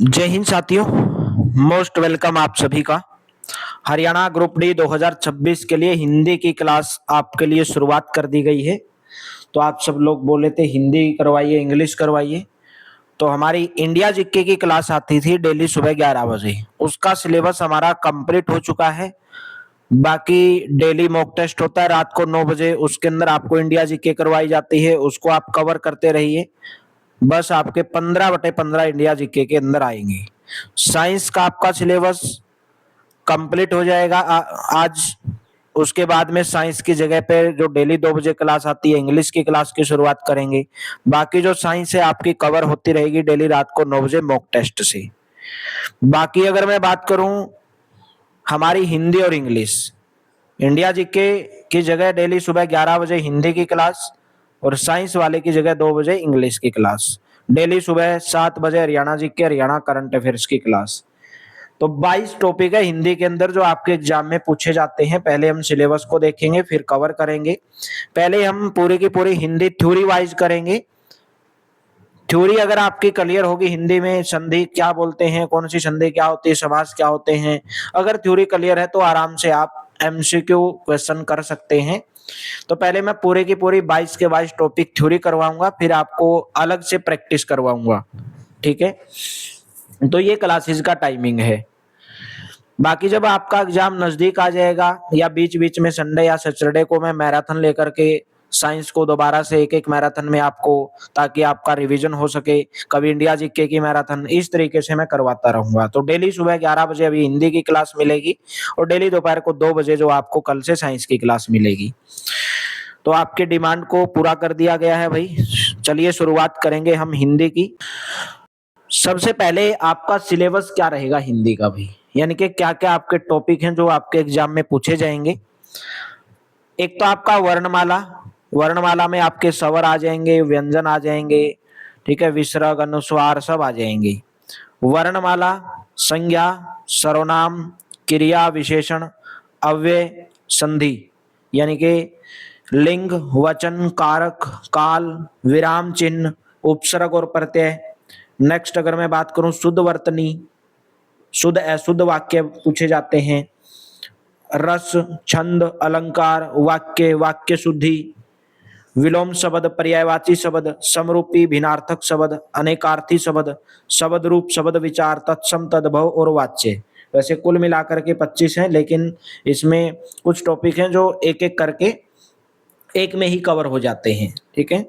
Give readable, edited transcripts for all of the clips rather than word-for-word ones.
जय हिंद साथियों, most welcome आप सभी का। हरियाणा ग्रुप डी 2026 के लिए हिंदी की क्लास आपके लिए शुरुआत कर दी गई है। तो आप सब लोग बोले थे हिंदी करवाइए, इंग्लिश करवाइए। तो हमारी इंडिया जीके की क्लास आती थी डेली सुबह 11 बजे। उसका सिलेबस हमारा कंप्लीट हो चुका है। बाकी डेली मॉक टेस्ट होता है रात को 9 बजे, उसके अंदर आपको इंडिया जीके करवाई जाती है, उसको आप कवर करते रहिए। बस आपके 15/15 इंडिया जीके के अंदर आएंगे। साइंस का आपका सिलेबस कंप्लीट हो जाएगा आज। उसके बाद में साइंस की जगह पे जो डेली 2 बजे क्लास आती है, इंग्लिश की क्लास की शुरुआत करेंगे। बाकी जो साइंस है आपकी कवर होती रहेगी डेली रात को 9 बजे मॉक टेस्ट से। बाकी अगर मैं बात करूं हमारी हिंदी और इंग्लिश, इंडिया जीके की जगह डेली सुबह 11 बजे हिंदी की क्लास और साइंस वाले की जगह 2 बजे इंग्लिश की क्लास। डेली सुबह 7 बजे Haryana GK, Haryana current affairs की क्लास। तो 22 टॉपिक है हिंदी के अंदर जो आपके एग्जाम में पूछे जाते हैं। पहले हम सिलेबस को देखेंगे, फिर कवर करेंगे। पहले हम पूरी की पूरी हिंदी थ्योरी वाइज करेंगे। थ्योरी अगर आपकी क्लियर होगी, हिंदी में संधि क्या बोलते हैं, कौन सी संधि क्या होती है, समास क्या होते हैं, अगर थ्योरी क्लियर है तो आराम से आप एमसीक्यू क्वेश्चन कर सकते हैं। तो पहले मैं पूरे की पूरी 22 के 22 टॉपिक थ्योरी करवाऊंगा, फिर आपको अलग से प्रैक्टिस करवाऊंगा। ठीक है, तो ये क्लासेस का टाइमिंग है। बाकी जब आपका एग्जाम नजदीक आ जाएगा या बीच बीच में संडे या सैटरडे को मैं मैराथन लेकर के साइंस को दोबारा से एक एक मैराथन में आपको, ताकि आपका रिवीजन हो सके, कभी इंडिया जीके की मैराथन, इस तरीके से मैं करवाता रहूंगा। तो डेली सुबह 11 बजे अभी हिंदी की क्लास मिलेगी और डेली दोपहर को 2 बजे जो आपको कल से साइंस की क्लास मिलेगी। तो आपके डिमांड को पूरा कर दिया गया है भाई। चलिए शुरुआत करेंगे हम हिंदी की। सबसे पहले आपका सिलेबस क्या रहेगा हिंदी का भी, यानी कि क्या क्या आपके टॉपिक हैं जो आपके एग्जाम में पूछे जाएंगे। एक तो आपका वर्णमाला, वर्णमाला में आपके स्वर आ जाएंगे, व्यंजन आ जाएंगे, ठीक है, विसर्ग, अनुस्वार सब आ जाएंगे। वर्णमाला संज्ञा, सर्वनाम, क्रिया, विशेषण, अव्यय, संधि, यानी कि लिंग, वचन, कारक, काल, विराम चिन्ह, उपसर्ग और प्रत्यय। नेक्स्ट अगर मैं बात करूं शुद्ध वर्तनी, शुद्ध अशुद्ध वाक्य पूछे जाते हैं। रस, छंद, अलंकार, वाक्य, वाक्य शुद्धि, विलोम शब्द, पर्यायवाची शब्द, समरूपी, भिन्नार्थक शब्द, अनेकार्थी शब्द, शब्द रूप, शब्द विचार, तत्सम, तद्भव और वाच्य। वैसे कुल मिलाकर के 25 हैं, लेकिन इसमें कुछ टॉपिक हैं जो एक एक करके एक में ही कवर हो जाते हैं। ठीक है,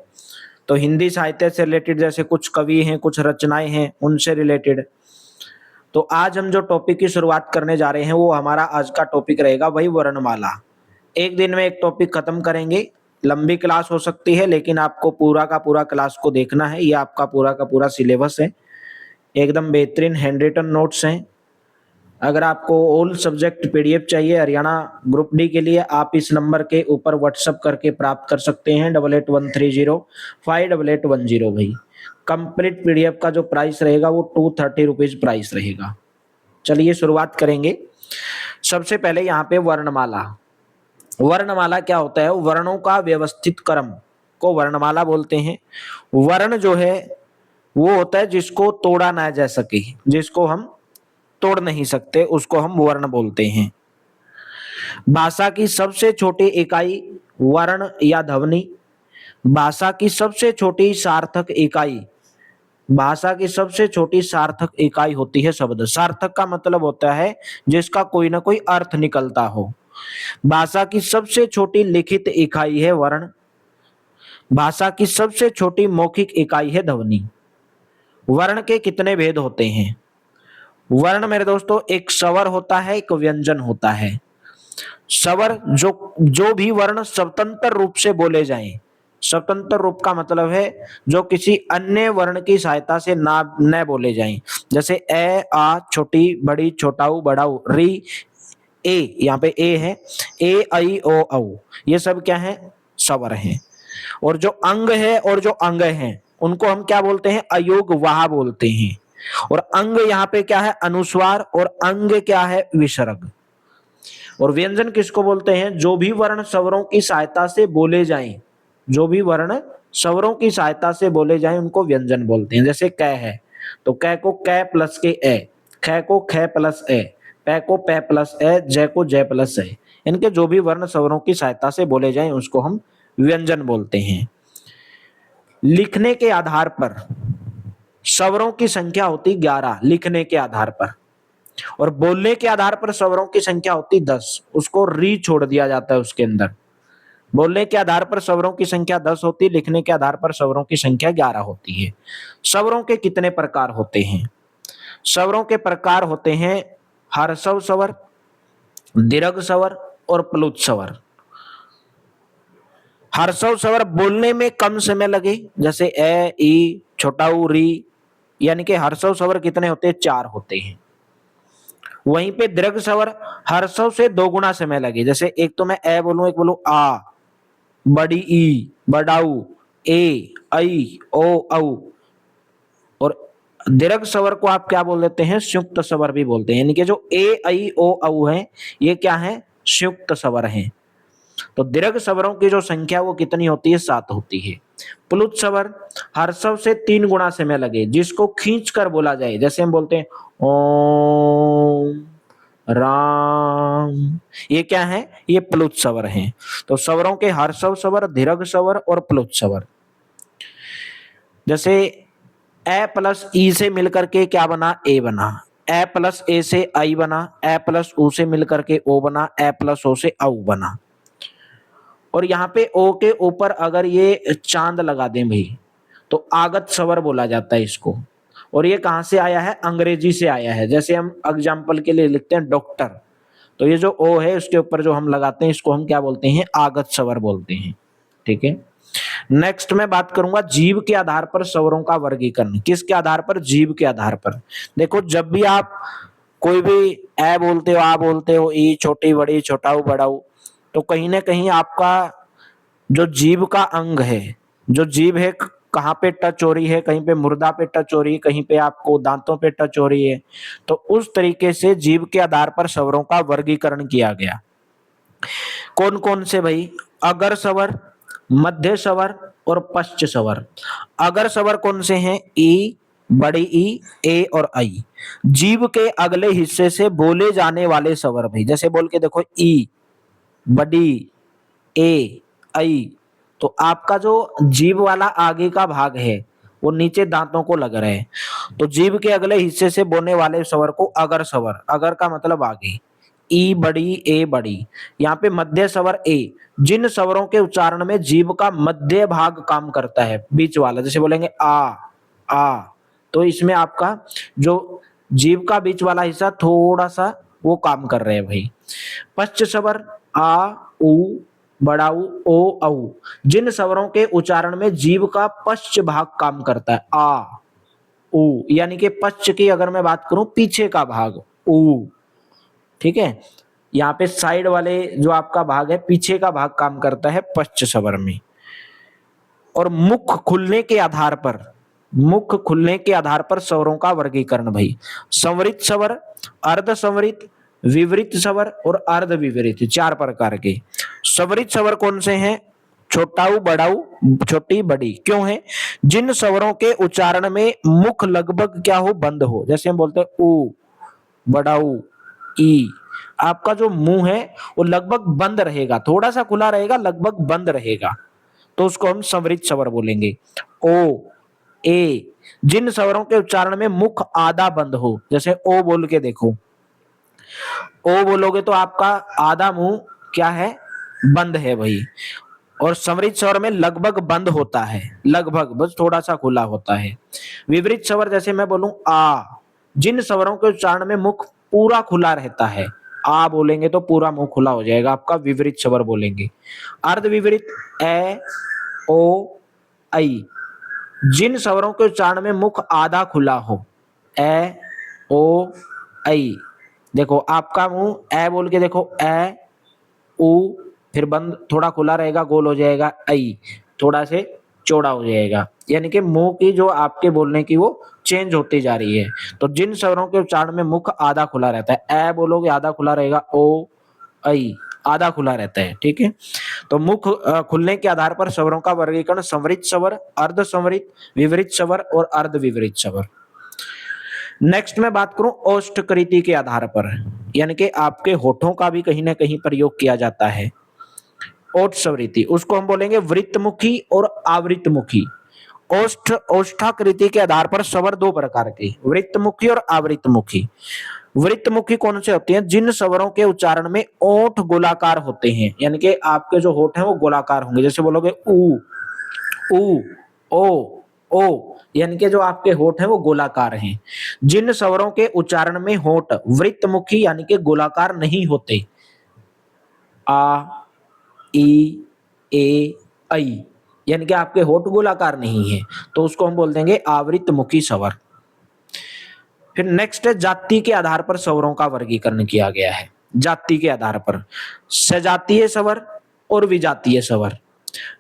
तो हिंदी साहित्य से रिलेटेड जैसे कुछ कवि हैं, कुछ रचनाएं हैं, उनसे रिलेटेड। तो आज हम जो टॉपिक की शुरुआत करने जा रहे हैं वो हमारा आज का टॉपिक रहेगा वही वर्णमाला। एक दिन में एक टॉपिक खत्म करेंगे। लंबी क्लास हो सकती है, लेकिन आपको पूरा का पूरा क्लास को देखना है। ये आपका पूरा का पूरा सिलेबस है, एकदम बेहतरीन हैंड रिटन नोट्स हैं। अगर आपको ऑल सब्जेक्ट पीडीएफ चाहिए हरियाणा ग्रुप डी के लिए, आप इस नंबर के ऊपर व्हाट्सएप करके प्राप्त कर सकते हैं, 8813058810 भाई। कंप्लीट पीडीएफ का जो प्राइस रहेगा वो 230 रुपीज प्राइस रहेगा। चलिए शुरुआत करेंगे। सबसे पहले यहाँ पे वर्णमाला। वर्णमाला क्या होता है? वर्णों का व्यवस्थित क्रम को वर्णमाला बोलते हैं। वर्ण जो है वो होता है जिसको तोड़ा ना जा सके, जिसको हम तोड़ नहीं सकते, उसको हम वर्ण बोलते हैं। भाषा की सबसे छोटी इकाई वर्ण या ध्वनि। भाषा की सबसे छोटी सार्थक इकाई, भाषा की सबसे छोटी सार्थक इकाई होती है शब्द। सार्थक का मतलब होता है जिसका कोई ना कोई अर्थ निकलता हो। भाषा की सबसे छोटी लिखित इकाई है वर्ण। भाषा की सबसे छोटी मौखिक इकाई है ध्वनि। वर्ण के कितने भेद होते हैं? वर्ण मेरे दोस्तों, एक स्वर होता है, एक व्यंजन होता है। स्वर जो भी वर्ण स्वतंत्र रूप से बोले जाएं। स्वतंत्र रूप का मतलब है जो किसी अन्य वर्ण की सहायता से ना न बोले जाएं। जैसे ए, आ, छोटी, बड़ी, छोटाऊ, बड़ाऊ, री, ए, यहाँ पे ए है, ए, आई, ओ, औ, ये सब क्या है? स्वर हैं। और जो अंग है और जो अंग है उनको हम क्या बोलते हैं? अयोग वाह बोलते हैं। और अंग यहाँ पे क्या है? अनुस्वार। और अंग क्या है? विसर्ग। और व्यंजन किसको बोलते हैं? जो भी वर्ण स्वरों की सहायता से बोले जाएं, जो भी वर्ण स्वरों की सहायता से बोले जाएं उनको व्यंजन बोलते हैं। जैसे क है, तो कै को कै प्लस के ए, ख को ख प्लस ए, पै को पै प्लस ए, जय को जय प्लस ए। इनके जो भी वर्ण स्वरों की सहायता से बोले जाएं उसको हम व्यंजन बोलते हैं। लिखने के आधार पर स्वरों की संख्या होती 11 लिखने के आधार पर, और बोलने के आधार पर स्वरों की संख्या होती 10, उसको री छोड़ दिया जाता है उसके अंदर। बोलने के आधार पर स्वरों की संख्या 10 होती है, लिखने के आधार पर स्वरों की संख्या 11 होती है। स्वरों के कितने प्रकार होते हैं? स्वरों के प्रकार होते हैं ह्रस्व स्वर, दीर्घ स्वर और प्लुत स्वर। ह्रस्व स्वर बोलने में कम समय लगे, जैसे ए, ई, छोटा ऊ, री, यानी कि ह्रस्व स्वर कितने होते हैं? 4 होते हैं। वहीं पे दीर्घ स्वर ह्रस्व से 2 गुना समय लगे, जैसे एक तो मैं ए बोलूं, एक बोलूं आ, बड़ी ई, बड़ाऊ, ए, ऐ, ओ, औ। और दीर्घ स्वर को आप क्या बोल देते हैं? संयुक्त स्वर भी बोलते हैं, यानी कि जो ए, ऐ, ओ, औ है ये क्या है? संयुक्त स्वर हैं। तो दीर्घ स्वरों की जो संख्या वो कितनी होती है? 7 होती है। प्लुत स्वर ह्रस्व से 3 गुना समय लगे, जिसको खींच कर बोला जाए, जैसे हम बोलते हैं ओम राम, ये क्या है? ये प्लुत स्वर हैं। तो स्वरों के ह्रस्व स्वर, दीर्घ स्वर और प्लुत स्वर। जैसे ए प्लस ई से मिलकर के क्या बना? ए बना। ए प्लस ए से आई बना, ए प्लस ऊ से मिलकर के ओ बना, ए प्लस ओ से औ बना। और यहाँ पे ओ के ऊपर अगर ये चांद लगा दें भाई, तो आगत स्वर बोला जाता है इसको। और ये कहां से आया है? अंग्रेजी से आया है। जैसे हम एग्जाम्पल के लिए लिखते हैं डॉक्टर, तो ये जो ओ है उसके ऊपर जो हम लगाते हैं इसको हम क्या बोलते हैं? आगत स्वर बोलते हैं। ठीक है। नेक्स्ट मैं बात करूंगा जीव के आधार पर स्वरों का वर्गीकरण। किसके आधार पर? जीव के आधार पर। देखो जब भी आप कोई भी ए बोलते हो, आ बोलते हो, ई, छोटी बड़ी, छोटाऊ बड़ाऊ, तो कहीं ना कहीं आपका जो जीव का अंग है, जो जीव है कहाँ पे टच हो रही है? कहीं पे मुर्दा पे टच हो रही है, कहीं पे आपको दांतों पे टच हो रही है। तो उस तरीके से जीव के आधार पर स्वरों का वर्गीकरण किया गया। कौन कौन से भाई? अगर स्वर, मध्य स्वर और पश्च स्वर। अगर स्वर कौन से हैं? ई, बड़ी ई, ए और आई। जीव के अगले हिस्से से बोले जाने वाले स्वर भाई, जैसे बोल के देखो ई, बड़ी, ए, ऐ। तो आपका जो जीभ वाला आगे का भाग है वो नीचे दांतों को लग रहा है, तो जीभ के अगले हिस्से से बोलने वाले स्वर को अगर स्वर, अगर का मतलब आगे, ई बड़ी, ए बड़ी। यहाँ पे मध्य स्वर ए, जिन स्वरों के उच्चारण में जीभ का मध्य भाग काम करता है, बीच वाला, जैसे बोलेंगे आ, तो इसमें आपका जो जीभ का बीच वाला हिस्सा थोड़ा सा वो काम कर रहे हैं भाई। पश्च स्वर आ, उ, बड़ाऊ, ओ, औ, जिन स्वरों के उच्चारण में जीभ का पश्च भाग काम करता है, आ, उ, यानी कि पश्च की अगर मैं बात करूं पीछे का भाग, उ। ठीक है। यहाँ पे साइड वाले जो आपका भाग है, पीछे का भाग काम करता है पश्च स्वर में। और मुख खुलने के आधार पर, मुख खुलने के आधार पर स्वरों का वर्गीकरण भाई। संवरित स्वर, अर्ध संवरित, विवरित स्वर और अर्ध विवरित, 4 प्रकार के। संवरित स्वर कौन से हैं? छोटाऊ, बड़ाऊ, छोटी, बड़ी। क्यों है? जिन स्वरों के उच्चारण में मुख लगभग क्या हो? बंद हो। जैसे हम बोलते हैं ऊ, बड़ाऊ, ई, आपका जो मुंह है वो लगभग बंद रहेगा, थोड़ा सा खुला रहेगा, लगभग बंद रहेगा, तो उसको हम संवरित स्वर बोलेंगे। ओ, ए, जिन स्वरों के उच्चारण में मुख आधा बंद हो, जैसे ओ बोल के देखो, ओ बोलोगे तो आपका आधा मुंह क्या है? बंद है भाई। और संवरित स्वर में लगभग बंद होता है, लगभग, बस थोड़ा सा खुला होता है। विवरित स्वर जैसे मैं बोलूं आ, जिन स्वरों के उच्चारण में मुख पूरा खुला रहता है, आ बोलेंगे तो पूरा मुंह खुला हो जाएगा, आपका विवरित स्वर बोलेंगे। अर्ध विवरित ए, ओ, ऐ, जिन स्वरों के उच्चारण में मुख आधा खुला हो, ए, ओ, ऐ। देखो आपका मुंह ए बोल के देखो, ए, उ, फिर बंद, थोड़ा खुला रहेगा, गोल हो जाएगा, ऐ, थोड़ा से चौड़ा हो जाएगा, यानी कि मुंह की जो आपके बोलने की वो चेंज होती जा रही है। तो जिन स्वरों के उच्चारण में मुख आधा खुला रहता है, ए बोलोगे आधा खुला रहेगा, ओ, ऐ आधा खुला रहता है। ठीक है। तो मुख खुलने के आधार पर स्वरों का वर्गीकरण संवरित स्वर, अर्ध संवरित, विवरित स्वर और अर्ध विवरित स्वर। नेक्स्ट मैं बात करूं ओष्ठकृति के आधार पर, यानी कि आपके होठों का भी कहीं ना कहीं प्रयोग किया जाता है। ओष्ठ स्वरिति उसको हम बोलेंगे वृत्तमुखी और आवृतमुखी। ओष्ठाकृति के आधार पर स्वर दो प्रकार के, वृत्तमुखी और आवृतमुखी। वृत्तमुखी कौन से होते हैं? जिन स्वरों के उच्चारण में ओठ गोलाकार होते हैं, यानी कि आपके जो होठ हैं वो गोलाकार होंगे। जैसे बोलोगे ऊ, ऊ, ओ, ओ, यानी कि जो आपके होठ हैं वो गोलाकार हैं। जिन स्वरों के उच्चारण में होठ वृत्तमुखी यानी कि गोलाकार नहीं होते, आ, ई, ए, ऐ, यानी कि आपके होठ गोलाकार नहीं है, तो उसको हम बोल देंगे आवृतमुखी स्वर। फिर नेक्स्ट है जाति के आधार पर स्वरों का वर्गीकरण किया गया है। जाति के आधार पर सजातीय स्वर और विजातीय स्वर।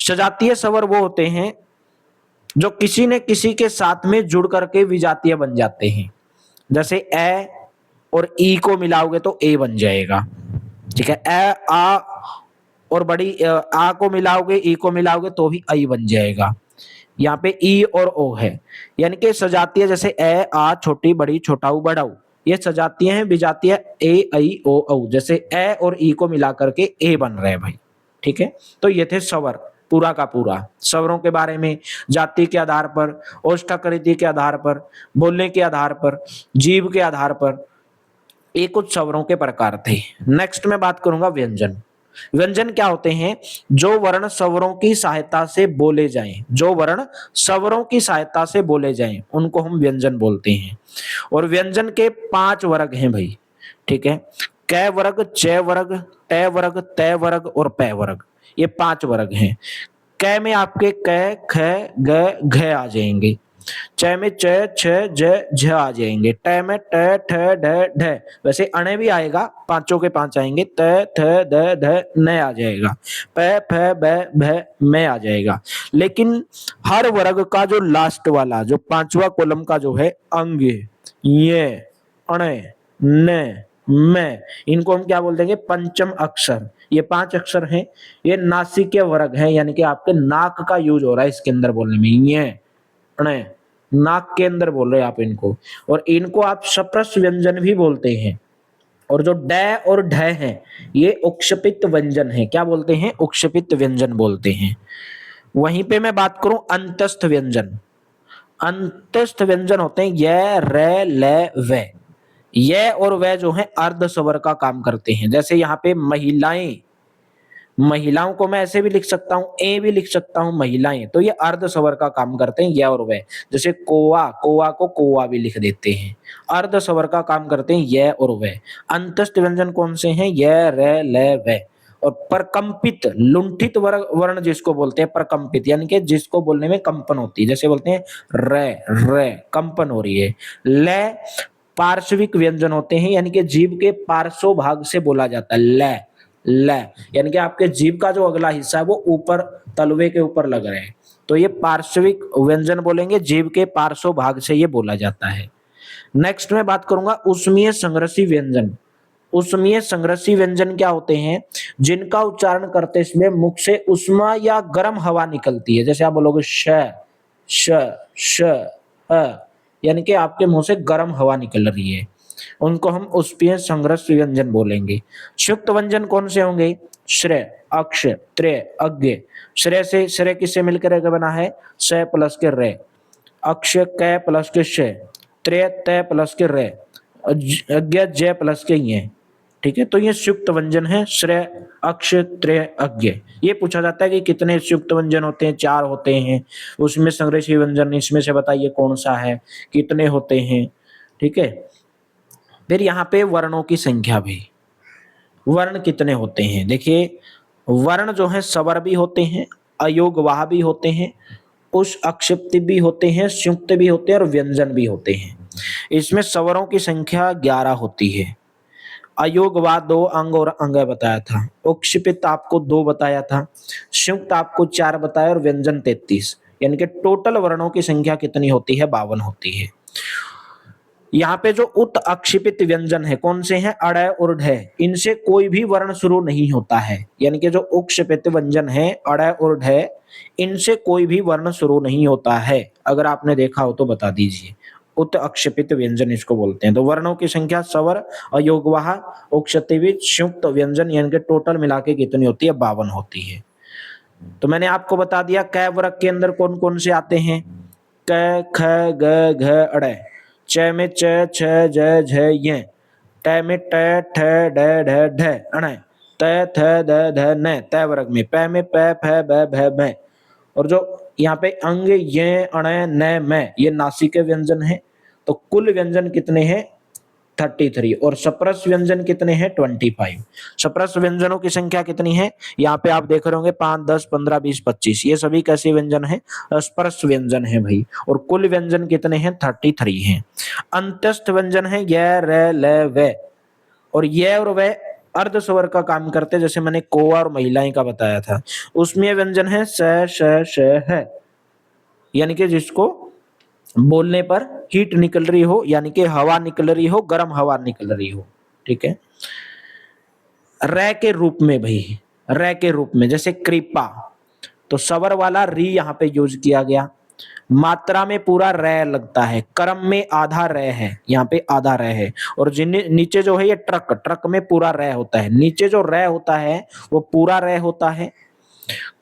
सजातीय स्वर वो होते हैं जो किसी न किसी के साथ में जुड़ करके विजातीय बन जाते हैं। जैसे ए और ई को मिलाओगे तो ए बन जाएगा, ठीक है। ए, आ और बड़ी आ को मिलाओगे, ई को मिलाओगे तो भी आई बन जाएगा। यहाँ पे ई और ओ है, यानी कि सजातीय जैसे ए, आ, छोटी, बड़ी, छोटा, ऊ, बड़ा, ऊ, ये सजातीय हैं। विजातीय ए, ऐ, ओ, औ, जैसे ए और ई को मिला करके ए बन रहे हैं भाई, ठीक है। तो ये थे स्वर, पूरा का पूरा स्वरों के बारे में। जाति के आधार पर, ओष्ठाकृति के आधार पर, बोलने के आधार पर, जीव के आधार पर, ये कुछ स्वरों के प्रकार थे। नेक्स्ट मैं बात करूंगा व्यंजन। व्यंजन क्या होते हैं? जो वर्ण स्वरों की सहायता से बोले जाएं, जो वर्ण स्वरों की सहायता से बोले जाएं, उनको हम व्यंजन बोलते हैं। और व्यंजन के 5 वर्ग हैं भाई, ठीक है। क वर्ग, च वर्ग, ट वर्ग, त वर्ग और प वर्ग, ये 5 वर्ग हैं। क में आपके क, ख, ग, घ आ जाएंगे। च में च, छ, ज, झ आ जाएंगे। ट में ट, ठ, ढ, ढ, वैसे अणे भी आएगा, पांचों के 5 आएंगे। त, थ, द, ध, न आ जाएगा। प, फ, ब, भ, म आ जाएगा। लेकिन हर वर्ग का जो लास्ट वाला, जो 5वां कॉलम का जो है अंग, ये, अणे, न, म, इनको हम क्या बोल देंगे? पंचम अक्षर। ये 5 अक्षर हैं, ये नासिकीय वर्ग है, यानी कि आपके नाक का यूज हो रहा है इसके अंदर बोलने में। ये, अणे, नाक के अंदर बोल रहे हैं आप इनको, और इनको आप सप्रस व्यंजन भी बोलते हैं। और जो ड और ढ हैं, ये उक्षपित व्यंजन है। क्या बोलते हैं? उक्षपित व्यंजन बोलते हैं। वहीं पे मैं बात करूं अंतस्थ व्यंजन। अंतस्थ व्यंजन होते हैं य, र, ल, व। ये और वह जो है अर्ध स्वर का काम करते हैं। जैसे यहाँ पे महिलाएं, महिलाओं को मैं ऐसे भी लिख सकता हूं, ए भी लिख सकता हूं, महिलाएं, तो ये अर्ध स्वर का काम करते हैं, यह और वह। जैसे कोवा, कोवा को कोवा भी लिख देते हैं, अर्ध स्वर का काम करते हैं यह और वह। अंतस्थ व्यंजन कौन से हैं? यह, र, ल, व। और प्रकंपित, लुंठित वर्ण जिसको बोलते हैं प्रकंपित, यानी कि जिसको बोलने में कंपन होती है। जैसे बोलते हैं र, र, कंपन हो रही है। ल पार्श्विक व्यंजन होते हैं, यानी कि जीभ के पार्श्व भाग से बोला जाता है। ल, ल, यानी कि आपके जीभ का जो अगला हिस्सा है वो ऊपर तलवे के ऊपर लग रहे हैं, तो ये पार्श्विक व्यंजन बोलेंगे, जीभ के पार्श्व भाग से ये बोला जाता है। नेक्स्ट मैं बात करूंगा उष्मीय संग्रसी व्यंजन। उष्मीय संग्रसी व्यंजन क्या होते हैं? जिनका उच्चारण करते समय मुख से उष्मा या गर्म हवा निकलती है। जैसे आप बोलोगे श, श, श, यानी कि आपके मुंह से गर्म हवा निकल रही है, उनको हम उष्मीय संग्रस व्यंजन बोलेंगे। सुक्त व्यंजन कौन से होंगे? श्रेय, अक्ष, त्रे, अज्ञ। श्रेय से, श्रेय किससे मिलकर बना है? स प्लस के रे, अक्ष क प्लस के श, त्रे त प्लस के रे, अज्ञ ज प्लस के ये, ठीक है। तो ये सुक्त व्यंजन है, श्रेय, अक्ष, त्रे, अज्ञ। ये पूछा जाता है कि कितने सुक्त व्यंजन होते हैं? 4 होते हैं। उसमें संग्रही व्यंजन इसमें से बताइए कौन सा है, कितने होते हैं, ठीक है। फिर यहाँ पे वर्णों की संख्या भी, वर्ण कितने होते हैं? देखिए वर्ण जो है स्वर भी होते हैं, अयोगवाह भी होते हैं, उस अक्षिप्त भी होते हैं, संयुक्त भी होते हैं और व्यंजन भी होते हैं। इसमें स्वरों की संख्या 11 होती है। अयोगवाह 2 अंग और अंग बताया था, उक्षिपित आपको 2 बताया था, संयुक्त आपको 4 बताया और व्यंजन 33, यानी कि टोटल वर्णों की संख्या कितनी होती है? 52 होती है। यहाँ पे जो उत अक्षिपित व्यंजन है कौन से हैं? अड़ और ढ, इनसे कोई भी वर्ण शुरू नहीं होता है। यानी कि जो उक्षिपित व्यंजन है अड़ और ढ, इनसे कोई भी वर्ण शुरू नहीं होता है। अगर आपने देखा हो तो बता दीजिए। उत अक्षेपित व्यंजन इसको बोलते हैं। तो वर्णों की संख्या स्वर, अयोगवाह, उक्षतिविद, संयुक्त व्यंजन यानी कि टोटल मिला के कितनी होती है? 52 होती है। तो मैंने आपको बता दिया क वर्ग के अंदर कौन कौन से आते हैं। क, ख, ग, घ, अड़। च में च, छ, ज, झ, य। ट में ट, ठ, ड, ढ, ढ, अण। त, थ, द, ध, न, त वर्ग में। प में प, फ, ब, भ, भ। और जो यहाँ पे अंग, य, अण, न, म, ये नासिक व्यंजन है। तो कुल व्यंजन कितने हैं? 33। और सप्रस व्यंजन कितने हैं? 25। सप्रस व्यंजनों की संख्या कितनी है? यहाँ पे आप देख रहे होंगे 5, 10, 15, 20, 25। ये सभी कैसे व्यंजन है? स्पर्श व्यंजन है भाई। और कुल व्यंजन कितने हैं? 33 हैं। अंत्यस्थ व्यंजन है य, र, ल, व। और ये और वे अर्ध स्वर का काम करते, जैसे मैंने कौवा और महिलाएं का बताया था। उसमें व्यंजन है स, श, श, है, यानी कि जिसको बोलने पर हीट निकल रही हो, यानी कि हवा निकल रही हो, गर्म हवा निकल रही हो। ठीक है। रै के रूप में भाई, रै के रूप में जैसे कृपा, तो सवर वाला री यहाँ पे यूज किया गया। मात्रा में पूरा रै लगता है, कर्म में आधा रै है, यहाँ पे आधा रै है। और जिन नीचे जो है ये ट्रक, ट्रक में पूरा रै होता है। नीचे जो रै होता है वो पूरा रै होता है।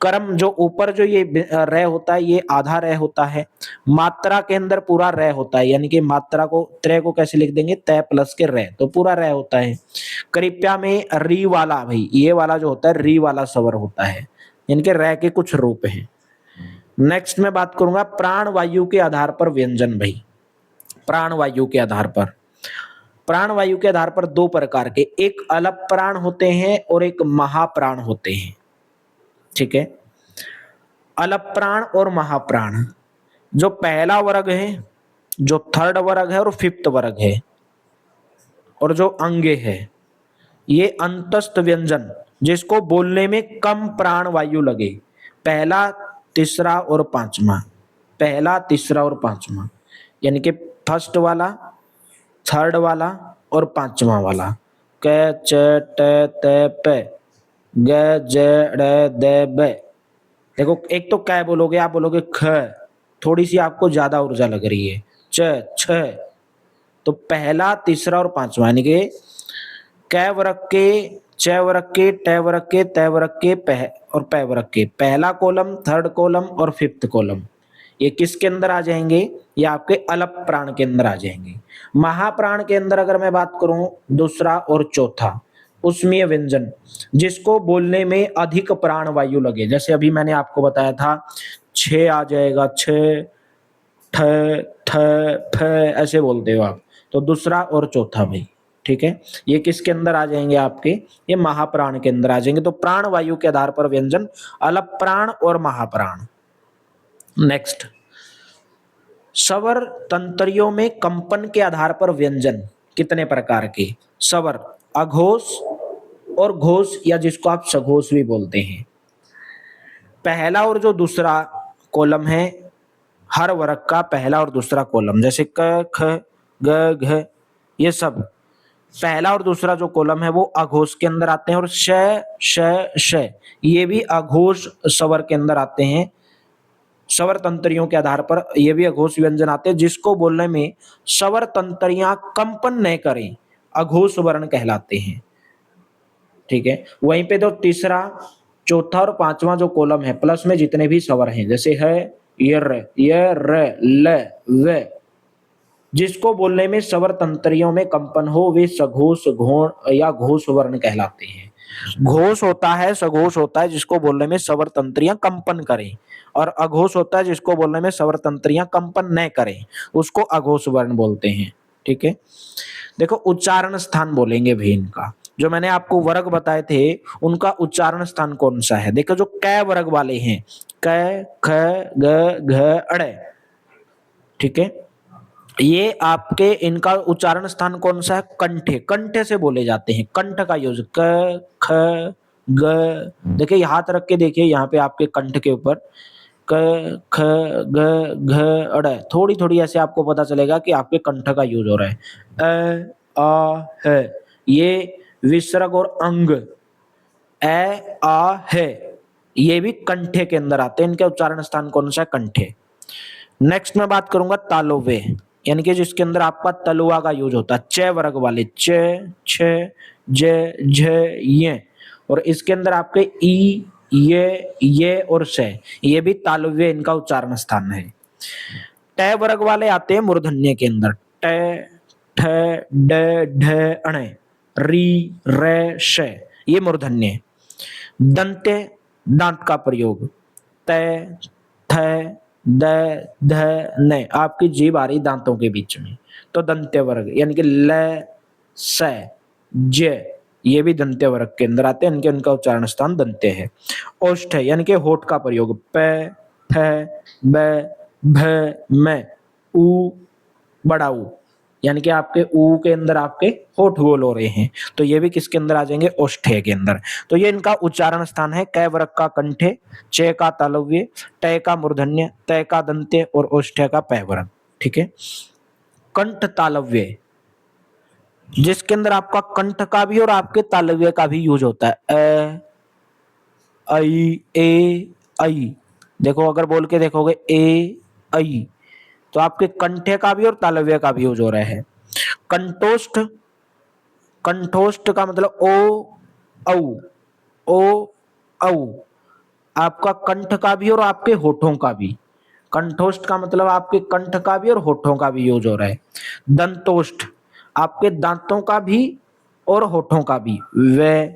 कर्म जो ऊपर जो ये रै होता है ये आधा रै होता है। मात्रा के अंदर पूरा रै होता है, यानी कि मात्रा को, त्रय को कैसे लिख देंगे? तय प्लस के रै, तो पूरा रै होता है। कृपया में री वाला भाई, ये वाला जो होता है री वाला स्वर होता है, इनके रै के कुछ रूप हैं। नेक्स्ट मैं बात करूंगा प्राण वायु के आधार पर व्यंजन भाई। प्राण वायु के आधार पर, प्राण वायु के आधार पर दो प्रकार के, एक अलप प्राण होते हैं और एक महाप्राण होते हैं। ठीक है। अलप प्राण और महाप्राण, जो पहला वर्ग है, जो थर्ड वर्ग है और फिफ्थ वर्ग है, और जो अंगे है, ये अंतस्थ व्यंजन जिसको बोलने में कम प्राण वायु लगे, पहला, तीसरा और पांचवा, पहला, तीसरा और पांचवा, यानी कि फर्स्ट वाला, थर्ड वाला और पांचवा वाला। क, च, ट, त, प, ग, ज, ड़, द, ब। देखो एक तो कै बोलोगे, आप बोलोगे ख, थोड़ी सी आपको ज्यादा ऊर्जा लग रही है। च, छ, तो पहला, तीसरा और पांचवा, यानी कि कै वर्ग के, च वर्ग के, ट वर्ग के, त वर्ग के, और प वर्ग के पहला कॉलम, थर्ड कॉलम और फिफ्थ कॉलम, ये किसके अंदर आ जाएंगे? ये आपके अलप प्राण के अंदर आ जाएंगे। महाप्राण के अंदर अगर मैं बात करूं, दूसरा और चौथा, उसमें व्यंजन जिसको बोलने में अधिक प्राण वायु लगे, जैसे अभी मैंने आपको बताया था, छ आ जाएगा, छ, ठ, थ, फ, ऐसे बोलते हो आप, तो दूसरा और चौथा भाई। ठीक है। ये किसके अंदर आ जाएंगे? आपके ये महाप्राण के अंदर आ जाएंगे। तो प्राण वायु के आधार पर व्यंजन अलप प्राण और महाप्राण। नेक्स्ट, स्वर तंत्रियों में कंपन के आधार पर व्यंजन कितने प्रकार के? स्वर अघोष और घोष, या जिसको आप सघोष भी बोलते हैं। पहला और जो दूसरा कॉलम है, हर वर्ग का पहला और दूसरा कॉलम, जैसे क, ख, ग, घ, ये सब पहला और दूसरा जो कॉलम है वो अघोष के अंदर आते हैं। और श, श, श, ये भी अघोष स्वर के अंदर आते हैं। स्वर तंत्रियों के आधार पर ये भी अघोष व्यंजन आते हैं, जिसको बोलने में स्वर तंत्रियां कंपन न करें, अघोष वर्ण कहलाते हैं। ठीक है। वहीं पे जो तीसरा, चौथा और पांचवा जो कॉलम है, प्लस में जितने भी स्वर हैं, जैसे है य, र, ल, व, जिसको बोलने में स्वर तंत्रियों में कंपन हो, वे सघोष, घोण या घोष वर्ण कहलाते हैं। घोष होता है, सघोष होता है जिसको बोलने में स्वर तंत्रियां कंपन करें, और अघोष होता है जिसको बोलने में स्वर तंत्रियां कंपन न करें, उसको अघोष वर्ण बोलते हैं। ठीक है। देखो उच्चारण स्थान बोलेंगे भी इनका, जो मैंने आपको वर्ग बताए थे उनका उच्चारण स्थान कौन सा है? देखो जो कै वर्ग वाले हैं, क, ख, ग, घ, अड़, ठीक है, ये आपके इनका उच्चारण स्थान कौन सा है? कंठे, कंठे से बोले जाते हैं, कंठ का यूज, क, ख, ग, देखिए हाथ रख के देखिए यहाँ पे आपके कंठ के ऊपर, क, ख, ग, घ, अड़, थोड़ी थोड़ी ऐसे आपको पता चलेगा कि आपके कंठ का यूज हो रहा है। अ, आ, है, ये विसर्ग और अंग, ए, आ, है, ये भी कंठे के अंदर आते हैं। इनके उच्चारण स्थान कौन सा है? कंठे। नेक्स्ट मैं बात करूंगा तालव्य। यानी कि जिसके अंदर आपका तलुआ का यूज होता है, च वर्ग वाले, च, छ, ज, झ, ये, और इसके अंदर आपके ई, ये और से, ये भी तालव्य इनका उच्चारण स्थान है। ट वर्ग वाले आते हैं मूर्धन्य के अंदर, ट, ठ, ड, ढ, अण, री, र, श, ये मूर्धन्य। दंत्य, दांत का प्रयोग, त, थ, द, ध, न, आपकी जीभ आ रही दांतों के बीच में, तो दंत्य वर्ग, यानी कि ल, स, ज, ये भी दंत्य वर्ग के अंदर आते हैं, इनके उनका उच्चारण स्थान दंत्य है। ओष्ठ, यानी कि होठ का प्रयोग, प, फ, ब, भ, म, उ, बड़ा ऊ, यानी कि आपके ऊ के अंदर आपके होठ गोल हो रहे हैं, तो ये भी किसके अंदर आ जाएंगे, ओष्ठ्य के अंदर। तो ये इनका उच्चारण स्थान है, क वर्ग का कंठे, च का तालव्य, ट का मूर्धन्य, त का दंत्य और ओष्ठ्य का पै वर्ग। ठीक है। कंठ तालव्य, जिसके अंदर आपका कंठ का भी और आपके तालव्य का भी यूज होता है, ऐ, ए, ऐ, देखो अगर बोल के देखोगे ए, ऐ, तो आपके कंठे का भी और तालव्य का भी यूज हो रहा है। कंठोष्ठ, कंठोष्ठ का मतलब ओ, औ, आपका कंठ का भी और आपके होठों का भी। कंठोष्ठ का मतलब आपके कंठ का भी और होठों का भी यूज हो रहा है। दंतोष्ठ, आपके दांतों का भी और होठों का भी, व,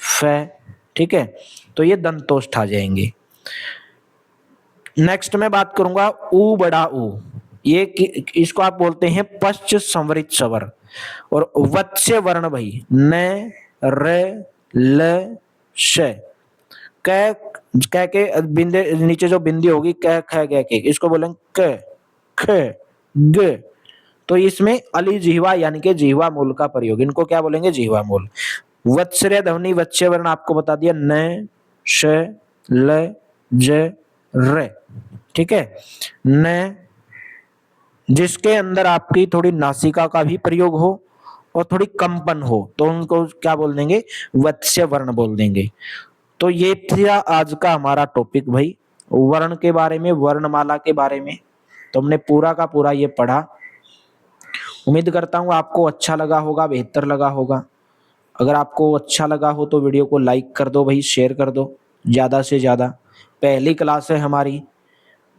फ, ठीक है, तो ये दंतोष्ठ आ जाएंगे। नेक्स्ट मैं बात करूंगा ऊ बड़ा ऊ, ये इसको आप बोलते हैं पश्च संवरित स्वर, और वत्स्य वर्ण भाई, न, र, ल, श, क, के बिंदे नीचे जो बिंदी होगी क, ख, ग के, इसको बोलेंगे क, ख, ग, तो इसमें अली जिह्वा यानी कि जिह्वा मूल का प्रयोग, इनको क्या बोलेंगे, जिह्वा मूल। वत्सर्य ध्वनि वत्स्य वर्ण आपको बता दिया, न, श, ल, ज, र, ठीक है। न, जिसके अंदर आपकी थोड़ी नासिका का भी प्रयोग हो और थोड़ी कंपन हो, तो उनको क्या बोल देंगे, वत्स्य वर्ण बोल देंगे। तो ये था आज का हमारा टॉपिक भाई, वर्ण के बारे में, वर्णमाला के बारे में। तो हमने पूरा का पूरा ये पढ़ा। उम्मीद करता हूँ आपको अच्छा लगा होगा, बेहतर लगा होगा। अगर आपको अच्छा लगा हो तो वीडियो को लाइक कर दो भाई, शेयर कर दो ज़्यादा से ज़्यादा। पहली क्लास है हमारी,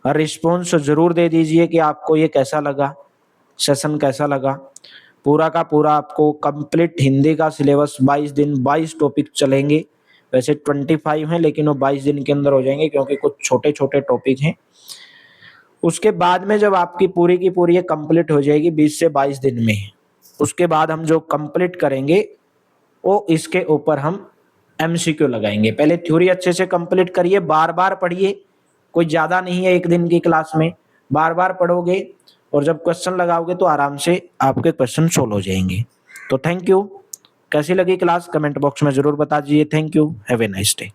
रिस्पॉन्स जरूर दे दीजिए कि आपको ये कैसा लगा, सेशन कैसा लगा। पूरा का पूरा आपको कंप्लीट हिंदी का सिलेबस 22 दिन 22 टॉपिक चलेंगे। वैसे 25 हैं, लेकिन वो 22 दिन के अंदर हो जाएंगे क्योंकि कुछ छोटे छोटे टॉपिक हैं। उसके बाद में जब आपकी पूरी की पूरी ये कंप्लीट हो जाएगी 20 से 22 दिन में, उसके बाद हम जो कंप्लीट करेंगे वो इसके ऊपर हम एमसीक्यू लगाएंगे। पहले थ्योरी अच्छे से कंप्लीट करिए, बार बार पढ़िए, कोई ज्यादा नहीं है एक दिन की क्लास में, बार बार पढ़ोगे और जब क्वेश्चन लगाओगे तो आराम से आपके क्वेश्चन सोल्व हो जाएंगे। तो थैंक यू। कैसी लगी क्लास कमेंट बॉक्स में जरूर बता दीजिए। Thank you, have a nice day.